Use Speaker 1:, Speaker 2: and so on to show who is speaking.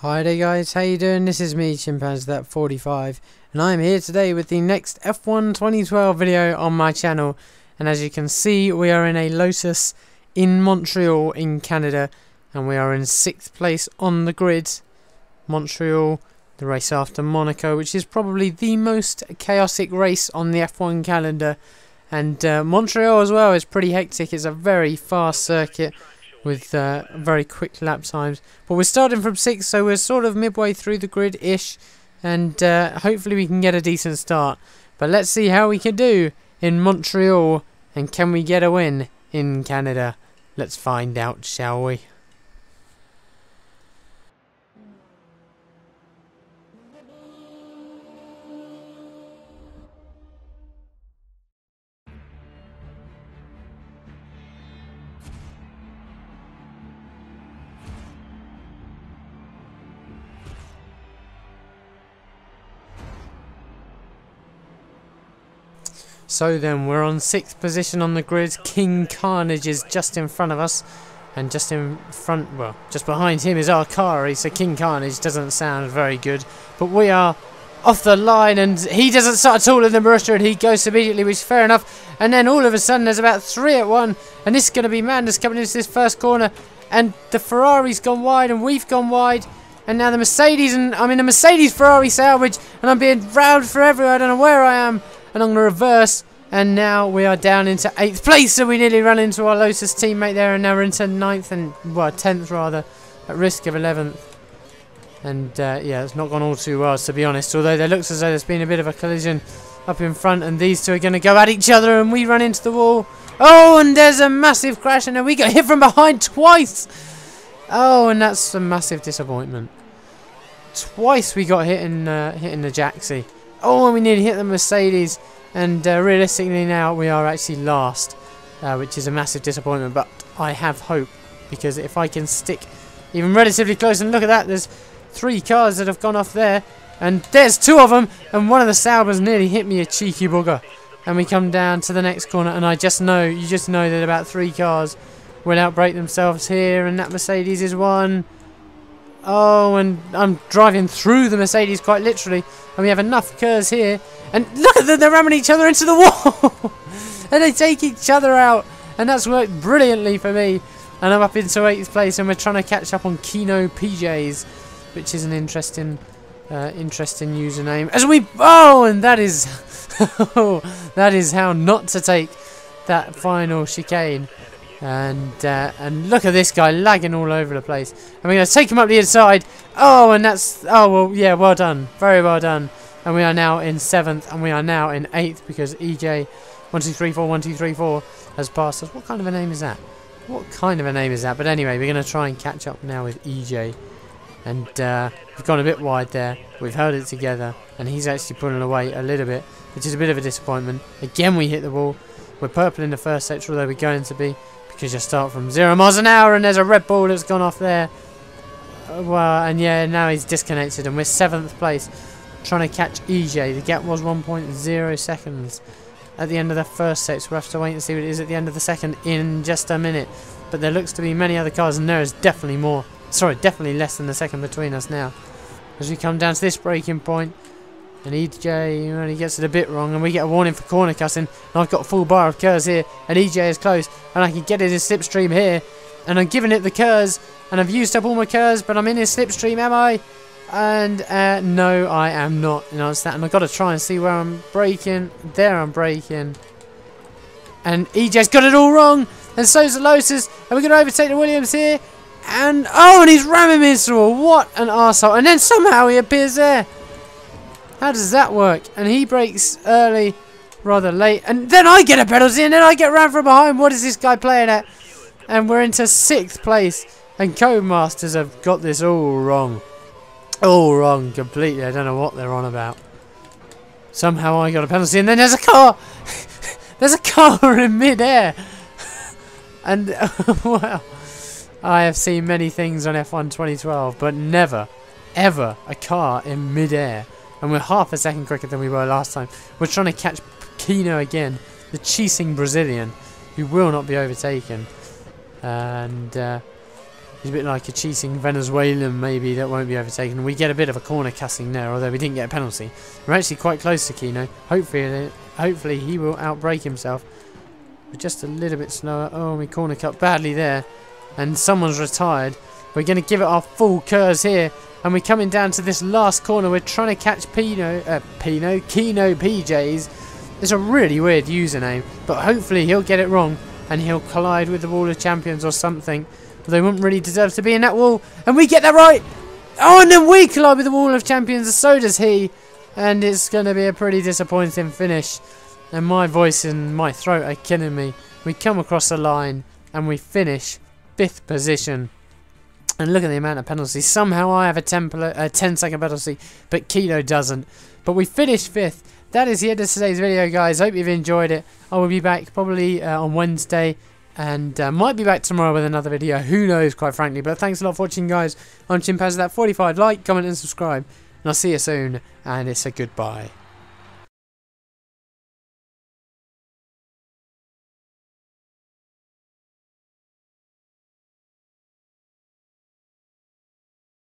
Speaker 1: Hi there guys, how you doing? This is me, Chimpanzee45, and I'm here today with the next F1 2012 video on my channel. And as you can see, we are in a Lotus in Montreal in Canada, and we are in 6th place on the grid. Montreal, the race after Monaco, which is probably the most chaotic race on the F1 calendar. And Montreal as well is pretty hectic. It's a very fast circuit with very quick lap times, but we're starting from 6th, so we're sort of midway through the grid ish, and hopefully we can get a decent start. But let's see how we can do in Montreal, and can we get a win in Canada? Let's find out, shall we? So then, we're on 6th position on the grid. King Carnage is just in front of us, and just in front, well, just behind him is Arcari, so King Carnage doesn't sound very good. But we are off the line, and he doesn't start at all in the Marussia, and he goes immediately, which is fair enough. And then all of a sudden, there's about 3 at 1, and this is going to be madness coming into this first corner. And the Ferrari's gone wide, and we've gone wide. And now the Mercedes, and I'm in a Mercedes-Ferrari sandwich, and I'm being round for everywhere. I don't know where I am. And I'm going to reverse, and now we are down into 8th place, so we nearly run into our Lotus teammate there, and now we're into 9th, and, well, 10th rather, at risk of 11th. And, yeah, it's not gone all too well, to be honest, although there looks as though there's been a bit of a collision up in front, and these two are going to go at each other, and we run into the wall. Oh, and there's a massive crash, and then we got hit from behind twice. Oh, and that's a massive disappointment. Twice we got hit in the Jaxi. Oh, and we nearly hit the Mercedes, and realistically now we are actually last, which is a massive disappointment, but I have hope, because if I can stick even relatively close, and look at that, there's 3 cars that have gone off there, and there's 2 of them, and one of the Saubers nearly hit me, a cheeky bugger. And we come down to the next corner, and I just know, you just know that about 3 cars will outbrake themselves here, and that Mercedes is one. Oh, and I'm driving through the Mercedes quite literally, and we have enough curves here, and look at them, they're ramming each other into the wall. And they take each other out, and that's worked brilliantly for me. And I'm up into 8th place, and we're trying to catch up on Kino PJs, which is an interesting username. As we, oh, and that is that is how not to take that final chicane. And look at this guy lagging all over the place. And we're going to take him up the inside. Oh, and that's, oh, well, yeah, well done. Very well done. And we are now in 7th, and we are now in 8th, because EJ12341234 has passed us. What kind of a name is that? What kind of a name is that? But anyway, we're going to try and catch up now with EJ. And we've gone a bit wide there. We've held it together, and he's actually pulling away a little bit, which is a bit of a disappointment. Again, we hit the wall. We're purple in the first sector, although we're going to be, because you start from 0 miles an hour, and there's a Red Bull that's gone off there. Well, and yeah, now he's disconnected, and we're 7th place, trying to catch EJ. The gap was 1.0 seconds at the end of the first set, so we'll have to wait and see what it is at the end of the second in just a minute. But there looks to be many other cars, and there is definitely more. Sorry, definitely less than the second between us now. As we come down to this braking point, and EJ only gets it a bit wrong, and we get a warning for corner cutting, and I've got a full bar of curves here, and EJ is close, and I can get it in slipstream here, and I'm giving it the curves, and I've used up all my curves, but I'm in his slipstream, am I? And no, I am not. You know, it's that, and I've got to try and see where I'm braking. There I'm braking, and EJ's got it all wrong, and so's the Lotus, and we're going to overtake the Williams here, and oh, and he's ramming me into a wall. What an arsehole. And then somehow he appears there. How does that work? And he brakes early, rather late. And then I get a penalty, and then I get rammed from behind. What is this guy playing at? And we're into 6th place. And Codemasters have got this all wrong. All wrong completely. I don't know what they're on about. Somehow I got a penalty, and then there's a car. There's a car in mid-air. And, well, I have seen many things on F1 2012, but never, ever a car in mid-air. And we're half a second quicker than we were last time. We're trying to catch Kino again, the cheating Brazilian, who will not be overtaken. And He's a bit like a cheating Venezuelan maybe that won't be overtaken. We get a bit of a corner cussing there, although we didn't get a penalty. We're actually quite close to Kino. Hopefully he will outbrake himself. We're just a little bit slower. Oh, we corner cut badly there. And someone's retired. We're going to give it our full curves here. And we're coming down to this last corner. We're trying to catch Kino PJs. It's a really weird username. But hopefully he'll get it wrong. And he'll collide with the Wall of Champions or something. But they wouldn't really deserve to be in that wall. And we get that right. Oh, and then we collide with the Wall of Champions. So does he. And it's going to be a pretty disappointing finish. And my voice and my throat are killing me. We come across the line. And we finish 5th position. And look at the amount of penalties. Somehow I have a 10-second penalty. But Kino doesn't. But we finished 5th. That is the end of today's video, guys. Hope you've enjoyed it. I will be back probably on Wednesday. And might be back tomorrow with another video. Who knows, quite frankly. But thanks a lot for watching, guys. I'm Chimpaz. That 45. Like, comment, and subscribe. And I'll see you soon. And it's a goodbye.